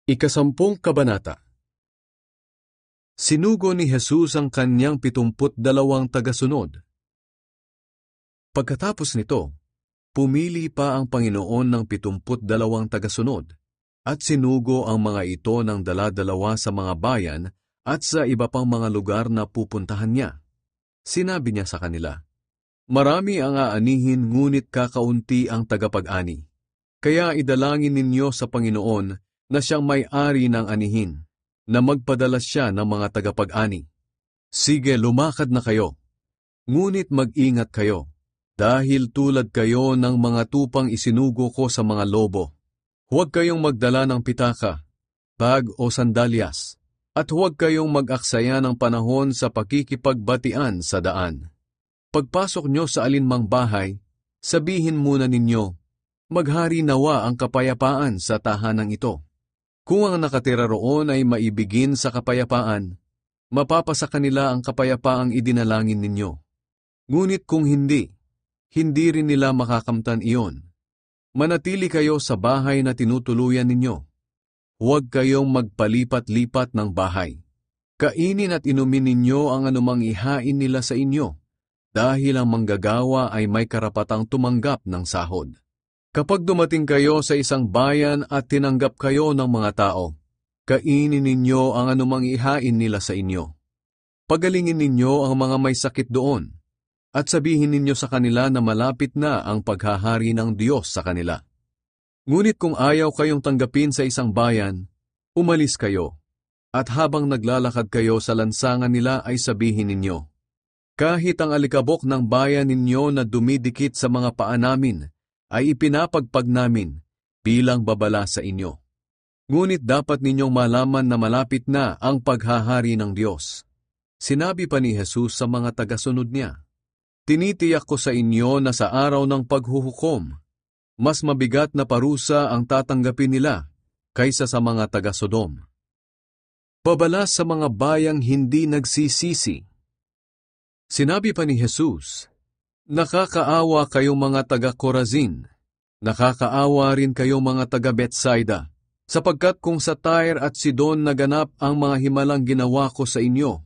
Ikasampung Kabanata. Sinugo ni Jesus ang kanyang 72 tagasunod. Pagkatapos nito, pumili pa ang Panginoon ng 72 tagasunod, at sinugo ang mga ito ng dala-dalawa sa mga bayan at sa iba pang mga lugar na pupuntahan niya. Sinabi niya sa kanila, "Marami ang aanihin ngunit kakaunti ang tagapag-ani. Kaya idalangin ninyo sa Panginoon na siyang may-ari ng anihin, na magpadala siya ng mga tagapag-ani. Sige, lumakad na kayo. Ngunit mag-ingat kayo, dahil tulad kayo ng mga tupang isinugo ko sa mga lobo. Huwag kayong magdala ng pitaka, bag o sandalyas, at huwag kayong mag-aksaya ng panahon sa pakikipagbatian sa daan. Pagpasok nyo sa alinmang bahay, sabihin muna ninyo, maghari nawa ang kapayapaan sa tahanang ito. Kung ang nakatira roon ay maibigin sa kapayapaan, mapapasa kanila ang kapayapaang idinalangin ninyo. Ngunit kung hindi rin nila makakamtan iyon. Manatili kayo sa bahay na tinutuluyan ninyo. Huwag kayong magpalipat-lipat ng bahay. Kainin at inumin ninyo ang anumang ihain nila sa inyo, dahil ang manggagawa ay may karapatang tumanggap ng sahod. Kapag dumating kayo sa isang bayan at tinanggap kayo ng mga tao, kainin ninyo ang anumang ihain nila sa inyo. Pagalingin ninyo ang mga may sakit doon, at sabihin ninyo sa kanila na malapit na ang paghahari ng Diyos sa kanila. Ngunit kung ayaw kayong tanggapin sa isang bayan, umalis kayo, at habang naglalakad kayo sa lansangan nila ay sabihin ninyo, kahit ang alikabok ng bayan ninyo na dumidikit sa mga paa namin, ay ipinapagpag namin bilang babala sa inyo. Ngunit dapat ninyong malaman na malapit na ang paghahari ng Diyos. Sinabi pa ni Jesus sa mga tagasunod niya, tinitiyak ko sa inyo na sa araw ng paghuhukom, mas mabigat na parusa ang tatanggapin nila kaysa sa mga taga-Sodom. Babala sa mga bayang hindi nagsisisi. Sinabi pa ni Jesus, nakakaawa kayong mga taga-Corazin, nakakaawa rin kayong mga taga-Bethsaida, sapagkat kung sa Tyre at Sidon naganap ang mga himalang ginawa ko sa inyo,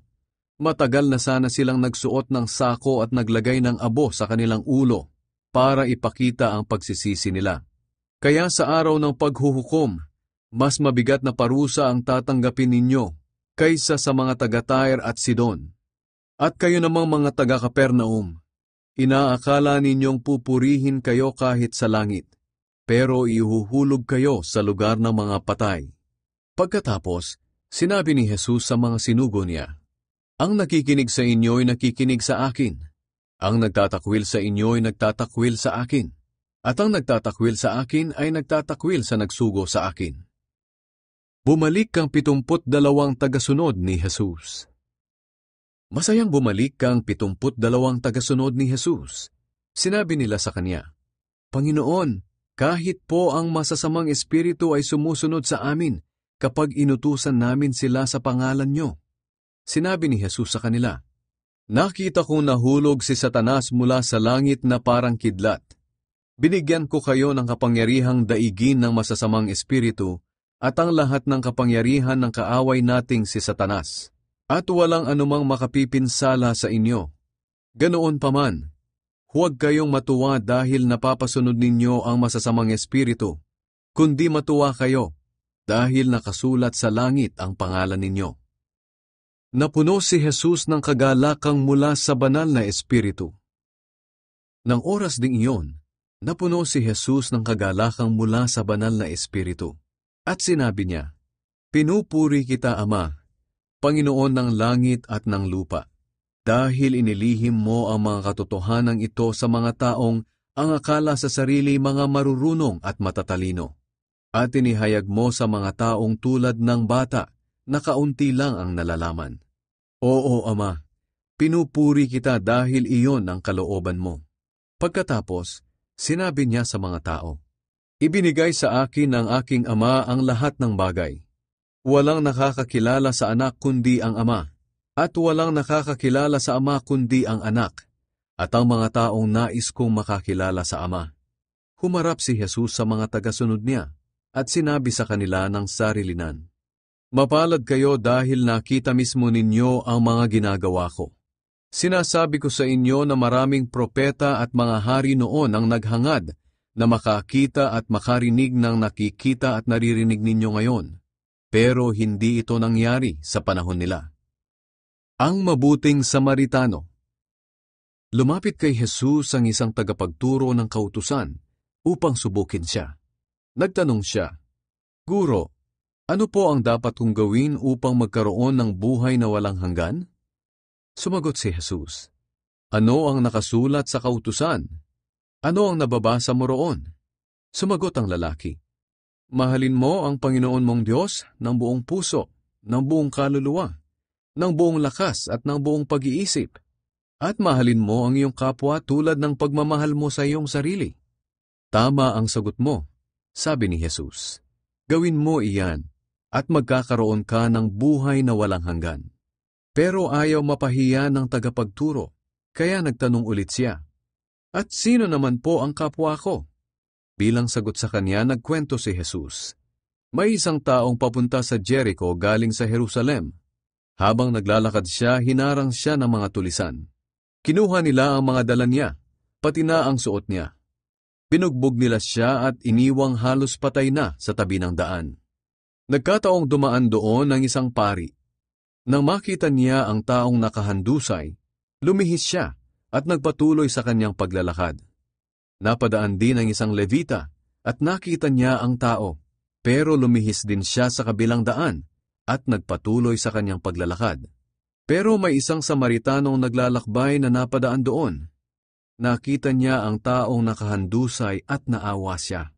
matagal na sana silang nagsuot ng sako at naglagay ng abo sa kanilang ulo para ipakita ang pagsisisi nila. Kaya sa araw ng paghuhukom, mas mabigat na parusa ang tatanggapin ninyo kaysa sa mga taga-Tyre at Sidon. At kayo namang mga taga-Capernaum, inaakala ninyong pupurihin kayo kahit sa langit, pero ihuhulog kayo sa lugar ng mga patay. Pagkatapos, sinabi ni Jesus sa mga sinugo niya, ang nakikinig sa inyo ay nakikinig sa akin, ang nagtatakwil sa inyo ay nagtatakwil sa akin, at ang nagtatakwil sa akin ay nagtatakwil sa nagsugo sa akin. Bumalik kang 72 tagasunod ni Jesus. Masayang bumalik kang 72 tagasunod ni Jesus. Sinabi nila sa kanya, Panginoon, kahit po ang masasamang espiritu ay sumusunod sa amin kapag inutusan namin sila sa pangalan niyo. Sinabi ni Jesus sa kanila, nakita kong nahulog si Satanas mula sa langit na parang kidlat. Binigyan ko kayo ng kapangyarihang daigin ng masasamang espiritu at ang lahat ng kapangyarihan ng kaaway nating si Satanas. At walang anumang makapipinsala sa inyo. Ganoon paman, huwag kayong matuwa dahil napapasunod ninyo ang masasamang espiritu, kundi matuwa kayo dahil nakasulat sa langit ang pangalan ninyo. Napuno si Jesus ng kagalakang mula sa banal na espiritu. Nang oras ding iyon, napuno si Jesus ng kagalakang mula sa banal na espiritu. At sinabi niya, pinupuri kita, Ama, Panginoon ng langit at ng lupa, dahil inilihim mo ang mga katotohanan ito sa mga taong ang akala sa sarili mga marurunong at matatalino, at inihayag mo sa mga taong tulad ng bata na kaunti lang ang nalalaman. Oo, Ama, pinupuri kita dahil iyon ang kalooban mo. Pagkatapos, sinabi niya sa mga tao, ibinigay sa akin ng aking Ama ang lahat ng bagay. Walang nakakakilala sa anak kundi ang Ama, at walang nakakakilala sa Ama kundi ang anak, at ang mga taong nais kong makakilala sa Ama. Humarap si Jesus sa mga tagasunod niya. at sinabi sa kanila ng sarilinan, "Mapalad kayo dahil nakita mismo ninyo ang mga ginagawa ko. Sinasabi ko sa inyo na maraming propeta at mga hari noon ang naghangad na makakita at makarinig ng nakikita at naririnig ninyo ngayon. Pero hindi ito nangyari sa panahon nila." Ang mabuting Samaritano. Lumapit kay Jesus ang isang tagapagturo ng kautusan upang subukin siya. Nagtanong siya, "Guro, ano po ang dapat kong gawin upang magkaroon ng buhay na walang hanggan?" Sumagot si Jesus, "Ano ang nakasulat sa kautusan? Ano ang nababasa mo roon?" Sumagot ang lalaki, "Mahalin mo ang Panginoon mong Diyos ng buong puso, ng buong kaluluwa, ng buong lakas at ng buong pag-iisip. At mahalin mo ang iyong kapwa tulad ng pagmamahal mo sa iyong sarili." "Tama ang sagot mo," sabi ni Jesus. "Gawin mo iyan at magkakaroon ka ng buhay na walang hanggan." Pero ayaw mapahiya ng tagapagturo, kaya nagtanong ulit siya, "At sino naman po ang kapwa ko?" Bilang sagot sa kanya, nagkwento si Jesus. May isang taong papunta sa Jericho galing sa Jerusalem. Habang naglalakad siya, hinarang siya ng mga tulisan. Kinuha nila ang mga dala niya, pati na ang suot niya. Binugbog nila siya at iniwang halos patay na sa tabi ng daan. Nagkataong dumaan doon ang isang pari. Nang makita niya ang taong nakahandusay, lumihis siya at nagpatuloy sa kanyang paglalakad. Napadaan din ang isang Levita at nakita niya ang tao, pero lumihis din siya sa kabilang daan at nagpatuloy sa kanyang paglalakad. Pero may isang Samaritanong naglalakbay na napadaan doon. Nakita niya ang taong nakahandusay at naawa siya.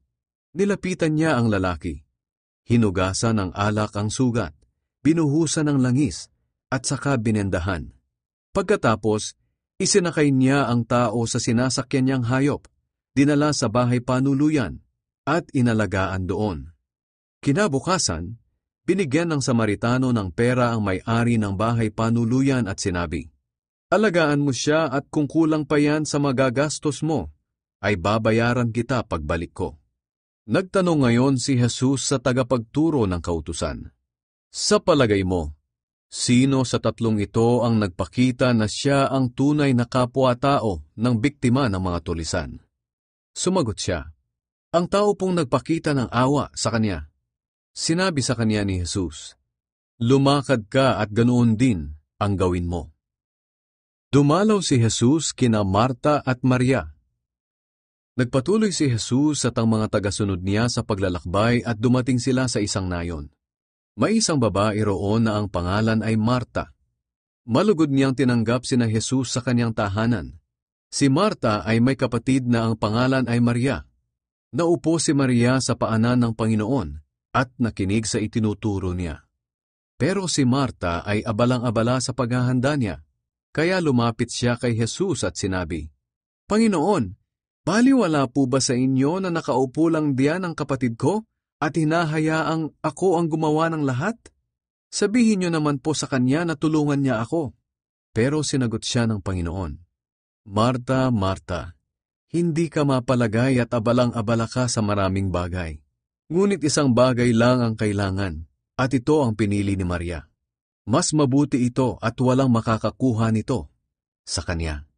Nilapitan niya ang lalaki. Hinugasan ng alak ang sugat, binuhusan ng langis, at saka binendahan. Pagkatapos, isinakay niya ang tao sa sinasakyan niyang hayop, dinala sa bahay panuluyan, at inalagaan doon. Kinabukasan, binigyan ng Samaritano ng pera ang may-ari ng bahay panuluyan at sinabi, "Alagaan mo siya at kung kulang pa yan sa magagastos mo, ay babayaran kita pagbalik ko." Nagtanong ngayon si Jesus sa tagapagturo ng kautusan, "Sa palagay mo, sino sa tatlong ito ang nagpakita na siya ang tunay na kapwa-tao ng biktima ng mga tulisan?" Sumagot siya, "Ang tao pong nagpakita ng awa sa kanya." Sinabi sa kanya ni Jesus, "Lumakad ka at ganoon din ang gawin mo." Dumalaw si Jesus kina Marta at Maria. Nagpatuloy si Jesus at ang mga tagasunod niya sa paglalakbay at dumating sila sa isang nayon. May isang babae roon na ang pangalan ay Marta. Malugod niyang tinanggap sina Jesus sa kanyang tahanan. Si Marta ay may kapatid na ang pangalan ay Maria. Naupo si Maria sa paanan ng Panginoon at nakinig sa itinuturo niya. Pero si Marta ay abalang-abala sa paghahanda niya, kaya lumapit siya kay Jesus at sinabi, "Panginoon, baliwala po ba sa inyo na nakaupo lang diyan ang kapatid ko at hinahayaang ako ang gumawa ng lahat? Sabihin niyo naman po sa kanya na tulungan niya ako." Pero sinagot siya ng Panginoon, "Marta, Marta, hindi ka mapalagay at abalang-abala ka sa maraming bagay. Ngunit isang bagay lang ang kailangan, at ito ang pinili ni Maria. Mas mabuti ito at walang makakakuha nito sa kanya."